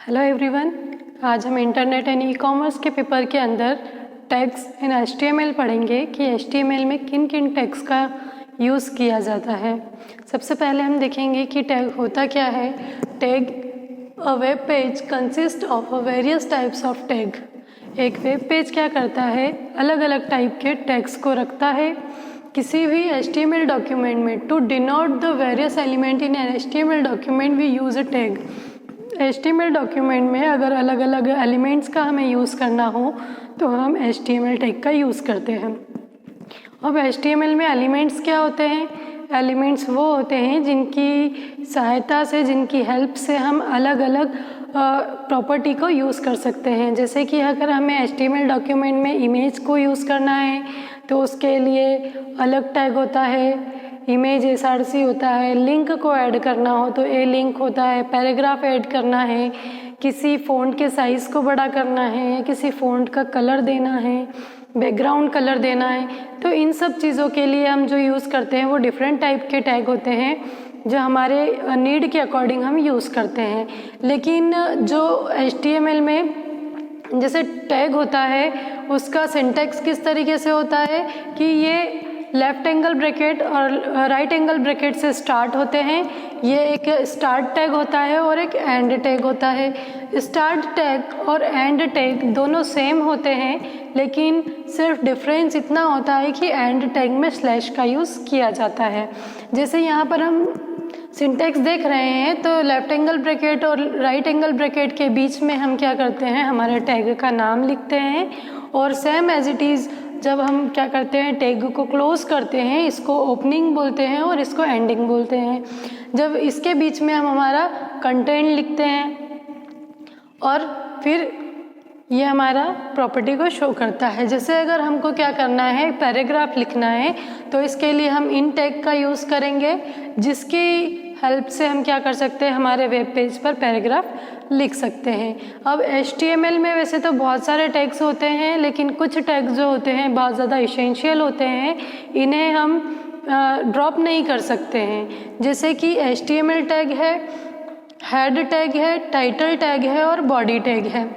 Hello everyone, आज हम internet and e commerce के पेपर के अंदर टैग्स इन HTML पढ़ेंगे कि HTML में किन किन टैग्स का यूज़ किया जाता है। सबसे पहले हम देखेंगे कि टैग होता क्या है। Tag a web page consist of various types of tag. एक वेब पेज क्या करता है, अलग अलग टाइप के टैग्स को रखता है किसी भी HTML डॉक्यूमेंट में। To denote the various element in an HTML document we use a tag. HTML document में अगर अलग अलग एलिमेंट्स का हमें यूज़ करना हो तो हम HTML टैग का यूज़ करते हैं। अब HTML में एलिमेंट्स क्या होते हैं? एलिमेंट्स वो होते हैं जिनकी सहायता से, जिनकी हेल्प से हम अलग अलग प्रॉपर्टी को यूज़ कर सकते हैं। जैसे कि अगर हमें HTML डॉक्यूमेंट में इमेज को यूज़ करना है तो उसके लिए अलग टैग होता है, इमेज src होता है। लिंक को ऐड करना हो तो ए लिंक होता है। पैराग्राफ ऐड करना है, किसी फ़ॉन्ट के साइज़ को बड़ा करना है या किसी फ़ॉन्ट का कलर देना है, बैकग्राउंड कलर देना है, तो इन सब चीज़ों के लिए हम जो यूज़ करते हैं वो डिफरेंट टाइप के टैग होते हैं जो हमारे नीड के अकॉर्डिंग हम यूज़ करते हैं। लेकिन जो HTML में जैसे टैग होता है उसका सिंटैक्स किस तरीके से होता है कि ये लेफ्ट एंगल ब्रैकेट और राइट एंगल ब्रैकेट से स्टार्ट होते हैं। ये एक स्टार्ट टैग होता है और एक एंड टैग होता है। स्टार्ट टैग और एंड टैग दोनों सेम होते हैं, लेकिन सिर्फ डिफरेंस इतना होता है कि एंड टैग में स्लैश का यूज़ किया जाता है। जैसे यहाँ पर हम सिंटैक्स देख रहे हैं तो लेफ्ट एंगल ब्रैकेट और राइट एंगल ब्रैकेट के बीच में हम क्या करते हैं, हमारे टैग का नाम लिखते हैं। और सेम एज इट इज़ जब हम क्या करते हैं, टैग को क्लोज करते हैं, इसको ओपनिंग बोलते हैं और इसको एंडिंग बोलते हैं। जब इसके बीच में हम हमारा कंटेंट लिखते हैं और फिर ये हमारा प्रॉपर्टी को शो करता है। जैसे अगर हमको क्या करना है, पैराग्राफ लिखना है तो इसके लिए हम इन टैग का यूज़ करेंगे जिसकी हेल्प से हम क्या कर सकते हैं, हमारे वेब पेज पर पैराग्राफ लिख सकते हैं। अब HTML में वैसे तो बहुत सारे टैग्स होते हैं, लेकिन कुछ टैग्स जो होते हैं बहुत ज़्यादा इसेंशियल होते हैं, इन्हें हम ड्रॉप नहीं कर सकते हैं। जैसे कि HTML टैग है, हेड टैग है, टाइटल टैग है और बॉडी टैग है।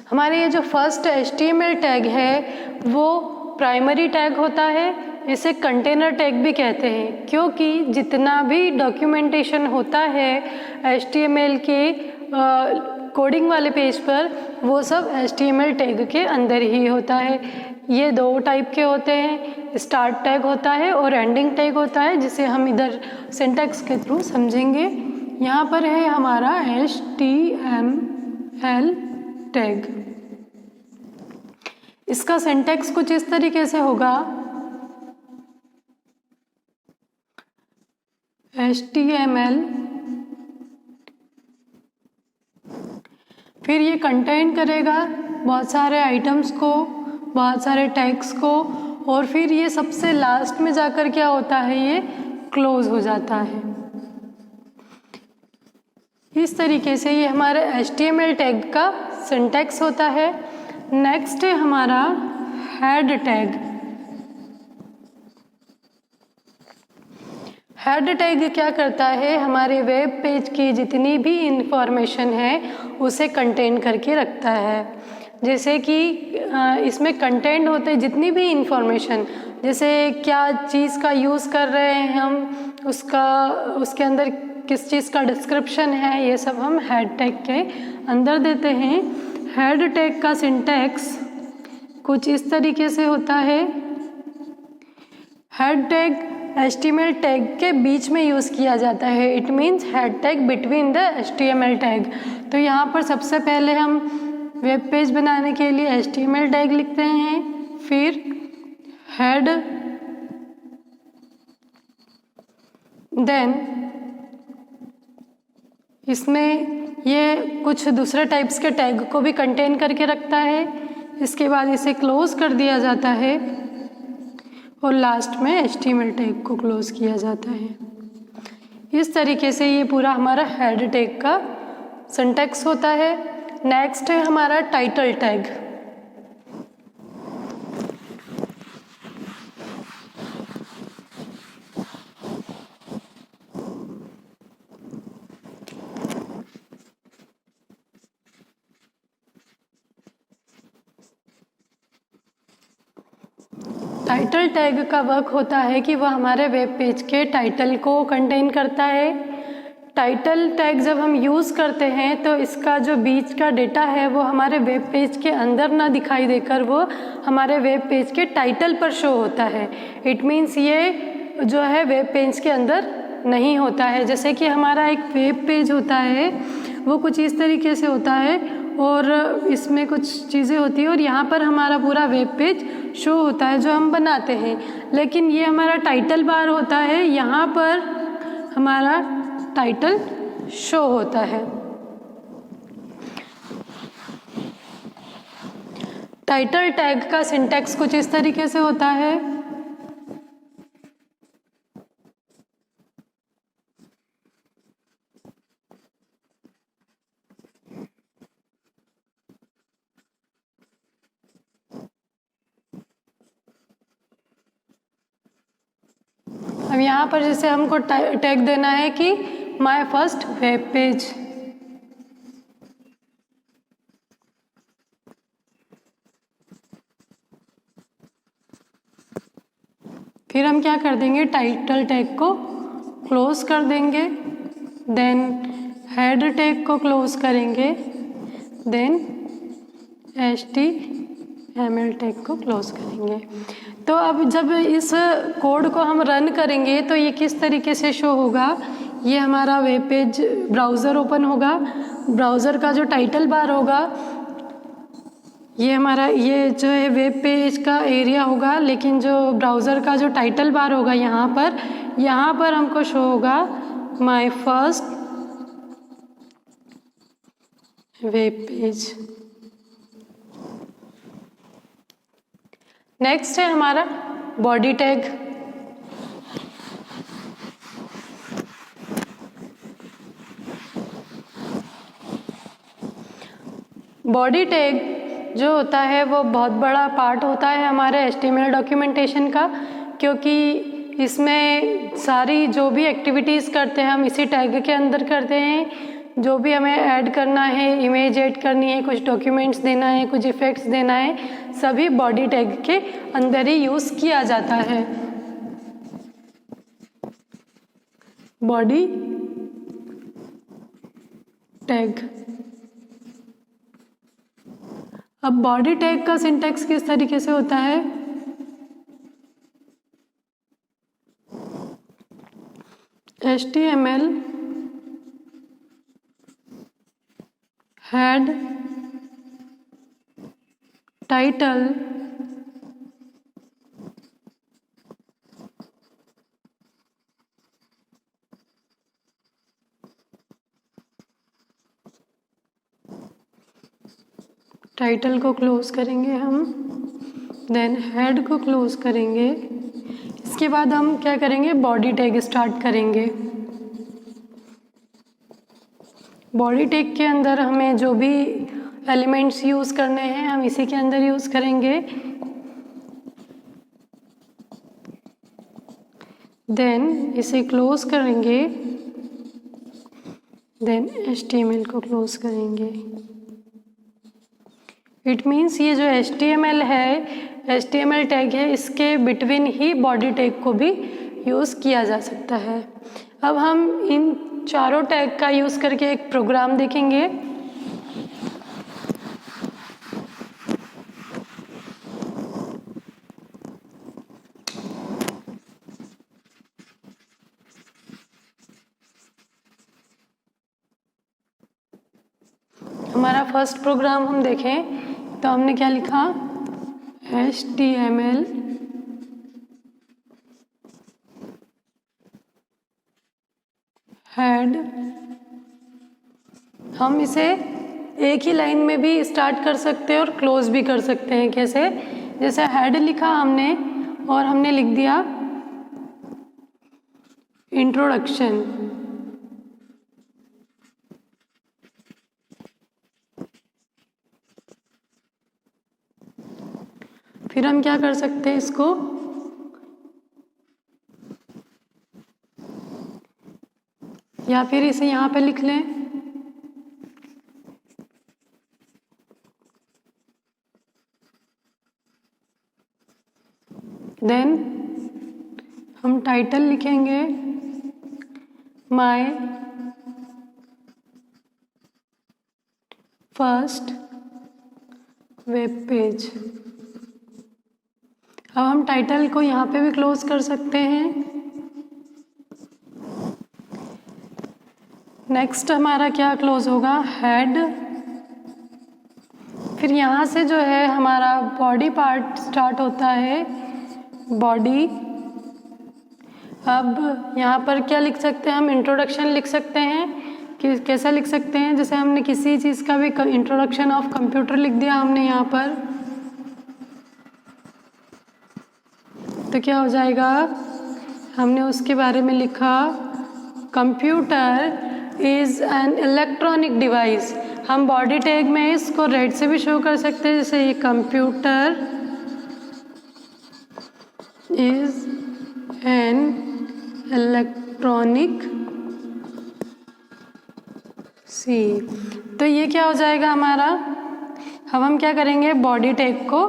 हमारे ये जो फर्स्ट HTML टैग है वो प्राइमरी टैग होता है। इसे कंटेनर टैग भी कहते हैं, क्योंकि जितना भी डॉक्यूमेंटेशन होता है HTML के कोडिंग वाले पेज पर वो सब HTML टैग के अंदर ही होता है। ये दो टाइप के होते हैं, स्टार्ट टैग होता है और एंडिंग टैग होता है, जिसे हम इधर सिंटैक्स के थ्रू समझेंगे। यहाँ पर है हमारा HTML टैग। इसका सिंटैक्स कुछ इस तरीके से होगा, HTML, फिर ये कंटेन करेगा बहुत सारे आइटम्स को, बहुत सारे टैग्स को, और फिर ये सबसे लास्ट में जाकर क्या होता है, ये क्लोज हो जाता है। इस तरीके से ये हमारे HTML टैग का सिंटैक्स होता है। नेक्स्ट है हमारा हेड टैग। हेड टैग क्या करता है, हमारे वेब पेज की जितनी भी इंफॉर्मेशन है उसे कंटेन करके रखता है। जैसे कि इसमें कंटेंट होते हैं जितनी भी इंफॉर्मेशन, जैसे क्या चीज़ का यूज़ कर रहे हैं हम, उसके अंदर किस चीज़ का डिस्क्रिप्शन है, ये सब हम हेड टैग के अंदर देते हैं। हेड टैग का सिंटैक्स कुछ इस तरीके से होता है। हेड टैग HTML टैग के बीच में यूज़ किया जाता है। It means head tag between the HTML tag. तो यहाँ पर सबसे पहले हम वेब पेज बनाने के लिए HTML टैग लिखते हैं, फिर हेड, देन इसमें ये कुछ दूसरे टाइप्स के टैग को भी कंटेन करके रखता है। इसके बाद इसे क्लोज कर दिया जाता है और लास्ट में HTML टैग को क्लोज किया जाता है। इस तरीके से ये पूरा हमारा हेड टैग का सिंटैक्स होता है। नेक्स्ट है हमारा टाइटल टैग। टाइटल टैग का वर्क होता है कि वह हमारे वेब पेज के टाइटल को कंटेन करता है। टाइटल टैग जब हम यूज़ करते हैं तो इसका जो बीच का डेटा है वो हमारे वेब पेज के अंदर ना दिखाई देकर वो हमारे वेब पेज के टाइटल पर शो होता है। इट मीन्स ये जो है वेब पेज के अंदर नहीं होता है। जैसे कि हमारा एक वेब पेज होता है वो कुछ इस तरीके से होता है और इसमें कुछ चीज़ें होती हैं और यहाँ पर हमारा पूरा वेब पेज शो होता है जो हम बनाते हैं। लेकिन ये हमारा टाइटल बार होता है, यहाँ पर हमारा टाइटल शो होता है। टाइटल टैग का सिंटैक्स कुछ इस तरीके से होता है। अब यहाँ पर जैसे हमको टैग देना है कि माय फर्स्ट वेब पेज। फिर हम क्या कर देंगे, टाइटल टैग को क्लोज कर देंगे, देन हेड टैग को क्लोज करेंगे, देन HTML टैग को क्लोज करेंगे। तो अब जब इस कोड को हम रन करेंगे तो ये किस तरीके से शो होगा, ये हमारा वेब पेज ब्राउज़र ओपन होगा, ब्राउज़र का जो टाइटल बार होगा ये हमारा ये जो है वेब पेज का एरिया होगा, लेकिन जो ब्राउज़र का जो टाइटल बार होगा यहाँ पर हमको शो होगा my first web page. Next है हमारा बॉडी टैग। बॉडी टैग जो होता है वो बहुत बड़ा पार्ट होता है हमारे HTML डॉक्यूमेंटेशन का, क्योंकि इसमें सारी जो भी एक्टिविटीज़ करते हैं हम इसी टैग के अंदर करते हैं। जो भी हमें ऐड करना है, इमेज ऐड करनी है, कुछ डॉक्यूमेंट्स देना है, कुछ इफ़ेक्ट्स देना है, सभी बॉडी टैग के अंदर ही यूज़ किया जाता है। Body tag. अब बॉडी टैग का सिंटैक्स किस तरीके से होता है, HTML हेड टाइटल टाइटल को क्लोज करेंगे हम, देन हेड को क्लोज करेंगे। इसके बाद हम क्या करेंगे, बॉडी टैग स्टार्ट करेंगे। बॉडी टैग के अंदर हमें जो भी एलिमेंट्स यूज़ करने हैं हम इसी के अंदर यूज़ करेंगे। देन इसे क्लोज करेंगे, देन HTML को क्लोज करेंगे। इट मीन्स ये जो HTML है, HTML टैग है, इसके बिटवीन ही बॉडी टैग को भी यूज़ किया जा सकता है। अब हम इन चारों टैग का यूज़ करके एक प्रोग्राम देखेंगे। हमारा फर्स्ट प्रोग्राम हम देखें तो हमने क्या लिखा, HTML हेड। हम इसे एक ही लाइन में भी स्टार्ट कर सकते हैं और क्लोज भी कर सकते हैं। कैसे, जैसे हेड लिखा हमने और हमने लिख दिया इंट्रोडक्शन। फिर हम क्या कर सकते हैं, इसको या फिर इसे यहाँ पे लिख लें, देन हम टाइटल लिखेंगे माय फर्स्ट वेब पेज। अब हम टाइटल को यहाँ पे भी क्लोज कर सकते हैं। नेक्स्ट हमारा क्या क्लोज होगा, हेड। फिर यहाँ से जो है हमारा बॉडी पार्ट स्टार्ट होता है, बॉडी। अब यहाँ पर क्या लिख सकते हैं हम, इंट्रोडक्शन लिख सकते हैं। कि कैसा लिख सकते हैं, जैसे हमने किसी चीज़ का भी इंट्रोडक्शन ऑफ कंप्यूटर लिख दिया हमने यहाँ पर, तो क्या हो जाएगा, हमने उसके बारे में लिखा computer is an electronic device. हम बॉडी टैग में इसको रेड से भी शो कर सकते हैं, जैसे ये कंप्यूटर इज़ एन इलेक्ट्रॉनिक सी। तो ये क्या हो जाएगा हमारा, अब हम क्या करेंगे, बॉडी टैग को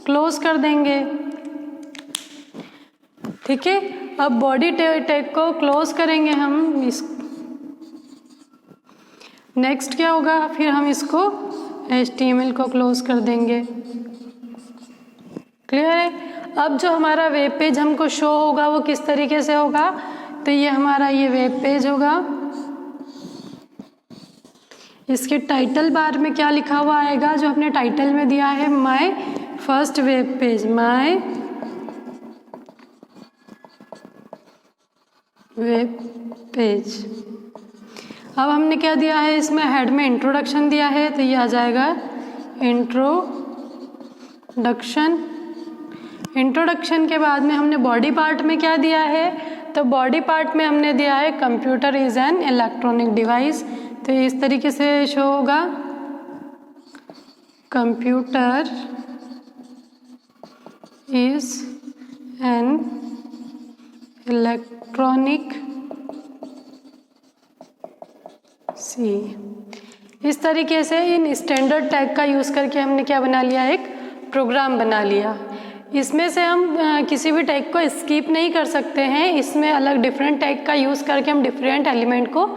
क्लोज कर देंगे। ठीक है, अब बॉडी टैग को क्लोज करेंगे हम। इस नेक्स्ट क्या होगा, फिर हम इसको HTML को क्लोज कर देंगे। क्लियर है। अब जो हमारा वेब पेज हमको शो होगा वो किस तरीके से होगा, तो ये हमारा ये वेब पेज होगा। इसके टाइटल बार में क्या लिखा हुआ आएगा, जो हमने टाइटल में दिया है, my first web page, my web page. अब हमने क्या दिया है, इसमें हेड में इंट्रोडक्शन दिया है, तो ये आ जाएगा इंट्रोडक्शन। इंट्रोडक्शन के बाद में हमने बॉडी पार्ट में क्या दिया है, तो बॉडी पार्ट में हमने दिया है computer is an electronic device. तो इस तरीके से शो होगा, कंप्यूटर इज़ एन इलेक्ट्रॉनिक सी। इस तरीके से इन स्टैंडर्ड टैग का यूज़ करके हमने क्या बना लिया, एक प्रोग्राम बना लिया। इसमें से हम किसी भी टैग को स्किप नहीं कर सकते हैं, इसमें अलग डिफरेंट टैग का यूज़ करके हम डिफरेंट एलिमेंट को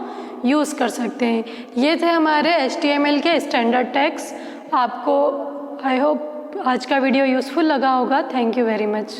यूज़ कर सकते हैं। ये थे हमारे HTML के स्टैंडर्ड टैग्स। आपको आई होप आज का वीडियो यूज़फुल लगा होगा। Thank you very much.